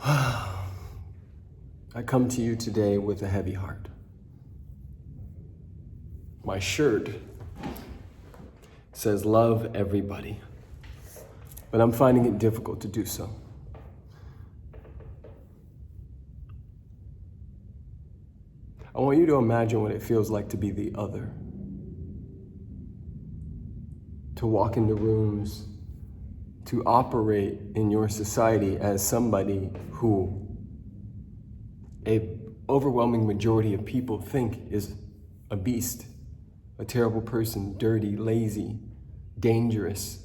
I come to you today with a heavy heart. My shirt says love everybody, but I'm finding it difficult to do so. I want you to imagine what it feels like to be the other. To walk into rooms, to operate in your society as somebody who an overwhelming majority of people think is a beast, a terrible person, dirty, lazy, dangerous.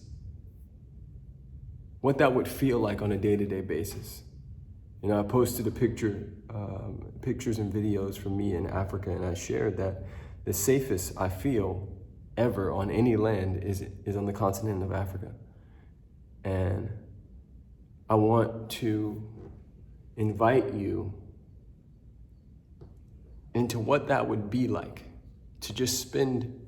What that would feel like on a day-to-day basis. You know, I posted a pictures and videos from me in Africa, and I shared that the safest I feel ever on any land is on the continent of Africa. And I want to invite you into what that would be like to just spend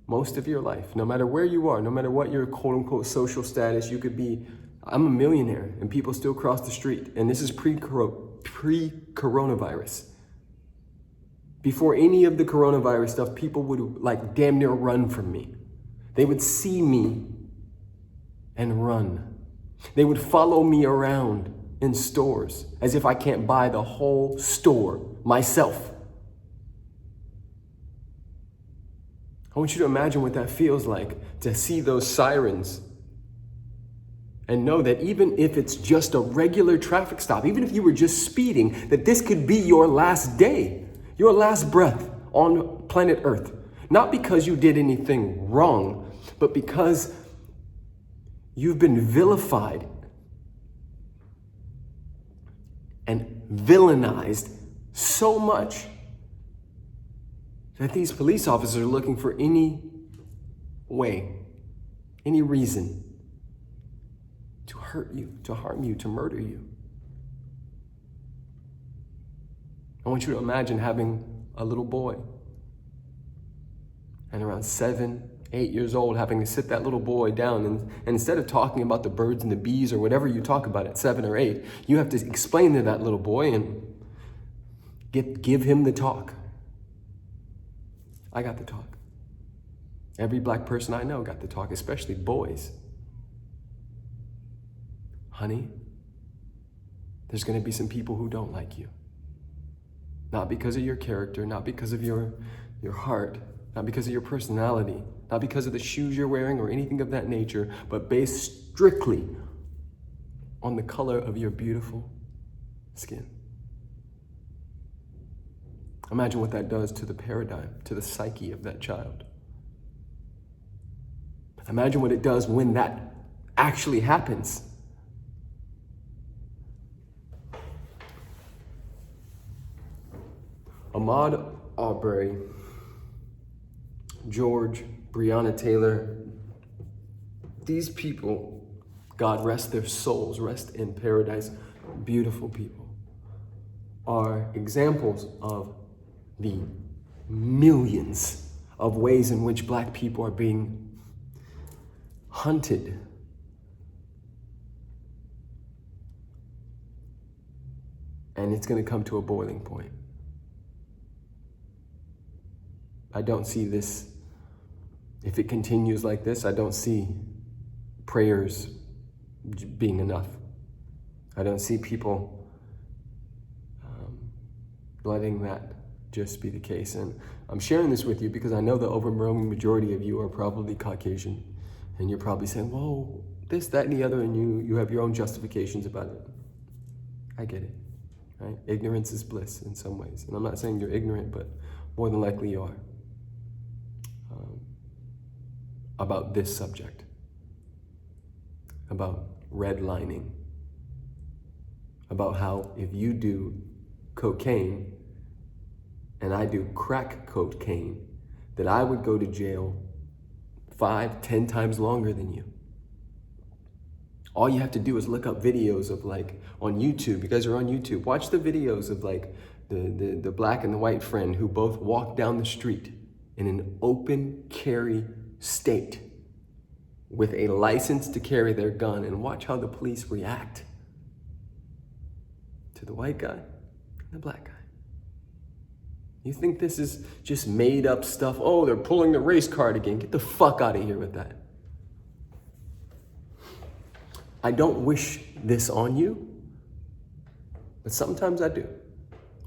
most of your life, no matter where you are, no matter what your quote unquote social status. You could be, I'm a millionaire and people still cross the street, and this is pre-coronavirus. Before any of the coronavirus stuff, people would like damn near run from me. They would see me and run. They would follow me around in stores as if I can't buy the whole store myself. I want you to imagine what that feels like to see those sirens and know that even if it's just a regular traffic stop, even if you were just speeding, that this could be your last day, your last breath on planet Earth. Not because you did anything wrong, but because you've been vilified and villainized so much that these police officers are looking for any way, any reason to hurt you, to harm you, to murder you. I want you to imagine having a little boy and around 7, 8 years old, having to sit that little boy down and instead of talking about the birds and the bees or whatever you talk about at 7 or 8, you have to explain to that little boy and give him the talk. I got the talk. Every black person I know got the talk, especially boys. Honey, there's gonna be some people who don't like you. Not because of your character, not because of your heart, not because of your personality, not because of the shoes you're wearing or anything of that nature, but based strictly on the color of your beautiful skin. Imagine what that does to the paradigm, to the psyche of that child. Imagine what it does when that actually happens. Ahmaud Arbery, George, Breonna Taylor, these people, God rest their souls, rest in paradise, beautiful people, are examples of the millions of ways in which black people are being hunted. And it's going to come to a boiling point. I don't see this, if it continues like this, I don't see prayers being enough. I don't see people letting that just be the case. And I'm sharing this with you because I know the overwhelming majority of you are probably Caucasian, and you're probably saying, whoa, this, that, and the other, and you have your own justifications about it. I get it, right? Ignorance is bliss in some ways. And I'm not saying you're ignorant, but more than likely you are. About this subject, about redlining, about how if you do cocaine and I do crack cocaine, that I would go to jail 5, 10 times longer than you. All you have to do is look up videos of like on YouTube. You guys are on YouTube. Watch the videos of like the black and the white friend who both walk down the street in an open carry state with a license to carry their gun and watch how the police react to the white guy and the black guy. You think this is just made up stuff? Oh, they're pulling the race card again. Get the fuck out of here with that. I don't wish this on you, but sometimes I do.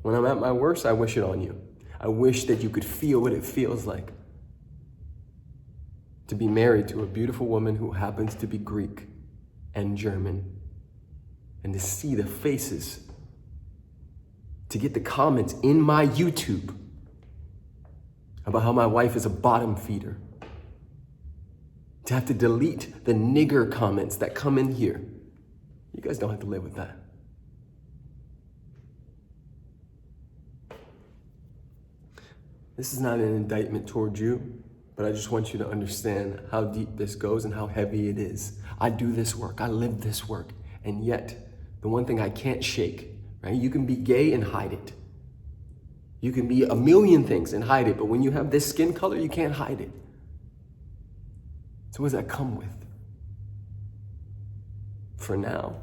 When I'm at my worst, I wish it on you. I wish that you could feel what it feels like to be married to a beautiful woman who happens to be Greek and German, and to see the faces, to get the comments in my YouTube about how my wife is a bottom feeder, to have to delete the nigger comments that come in here. You guys don't have to live with that. This is not an indictment towards you, but I just want you to understand how deep this goes and how heavy it is. I do this work, I live this work, and yet the one thing I can't shake, right? You can be gay and hide it. You can be a million things and hide it, but when you have this skin color, you can't hide it. So what does that come with? For now.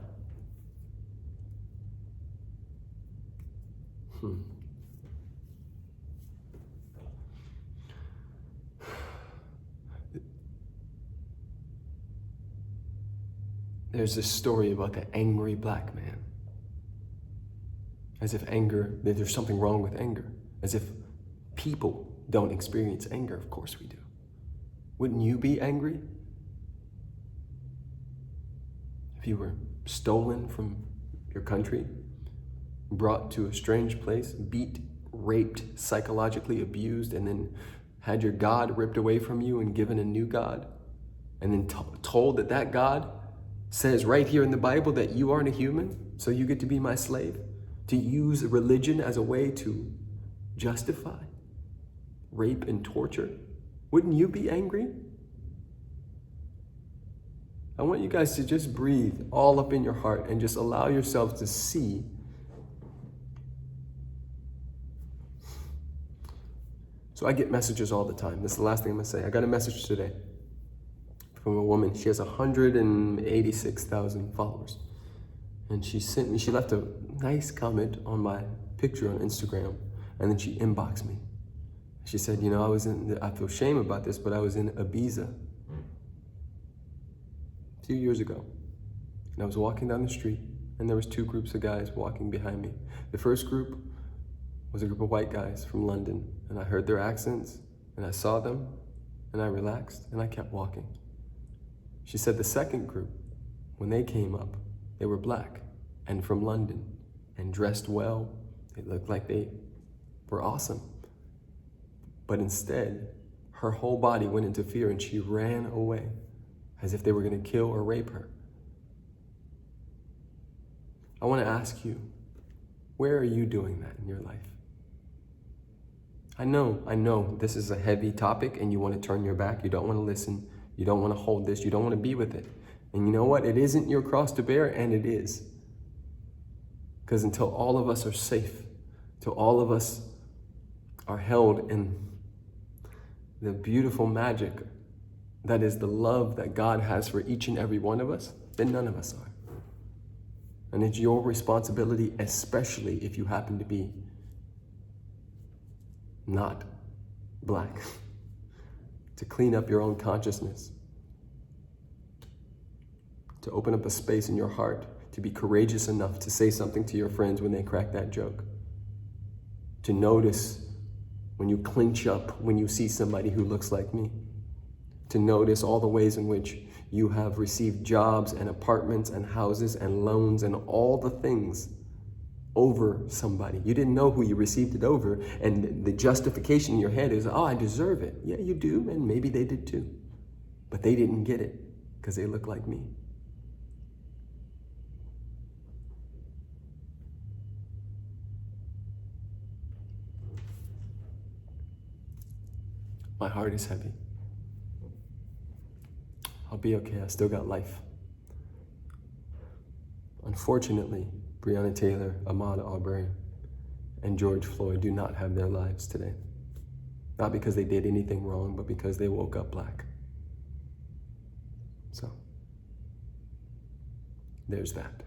There's this story about the angry black man. As if anger, that there's something wrong with anger. As if people don't experience anger. Of course we do. Wouldn't you be angry if you were stolen from your country, brought to a strange place, beat, raped, psychologically abused, and then had your God ripped away from you and given a new God, and then told that that God says right here in the Bible that you aren't a human, so you get to be my slave? To use religion as a way to justify rape and torture? Wouldn't you be angry? I want you guys to just breathe all up in your heart and just allow yourselves to see. So I get messages all the time. This is the last thing I'm gonna say. I got a message today from a woman. She has 186,000 followers. And she left a nice comment on my picture on Instagram, and then she inboxed me. She said, you know, I feel shame about this, but I was in Ibiza a few years ago. And I was walking down the street, and there was two groups of guys walking behind me. The first group was a group of white guys from London, and I heard their accents, and I saw them, and I relaxed, and I kept walking. She said the second group, when they came up, they were black and from London and dressed well. They looked like they were awesome. But instead, her whole body went into fear and she ran away as if they were going to kill or rape her. I want to ask you, where are you doing that in your life? I know this is a heavy topic and you want to turn your back. You don't want to listen. You don't want to hold this. You don't want to be with it. And you know what? It isn't your cross to bear, and it is. Because until all of us are safe, till all of us are held in the beautiful magic that is the love that God has for each and every one of us, then none of us are. And it's your responsibility, especially if you happen to be not black, to clean up your own consciousness, to open up a space in your heart, to be courageous enough to say something to your friends when they crack that joke, to notice when you clinch up when you see somebody who looks like me, to notice all the ways in which you have received jobs and apartments and houses and loans and all the things over somebody. You didn't know who you received it over, and the justification in your head is, oh, I deserve it. Yeah, you do, and maybe they did too. But they didn't get it because they look like me. My heart is heavy. I'll be okay, I still got life. Unfortunately, Breonna Taylor, Ahmaud Arbery, and George Floyd do not have their lives today. Not because they did anything wrong, but because they woke up black. So, there's that.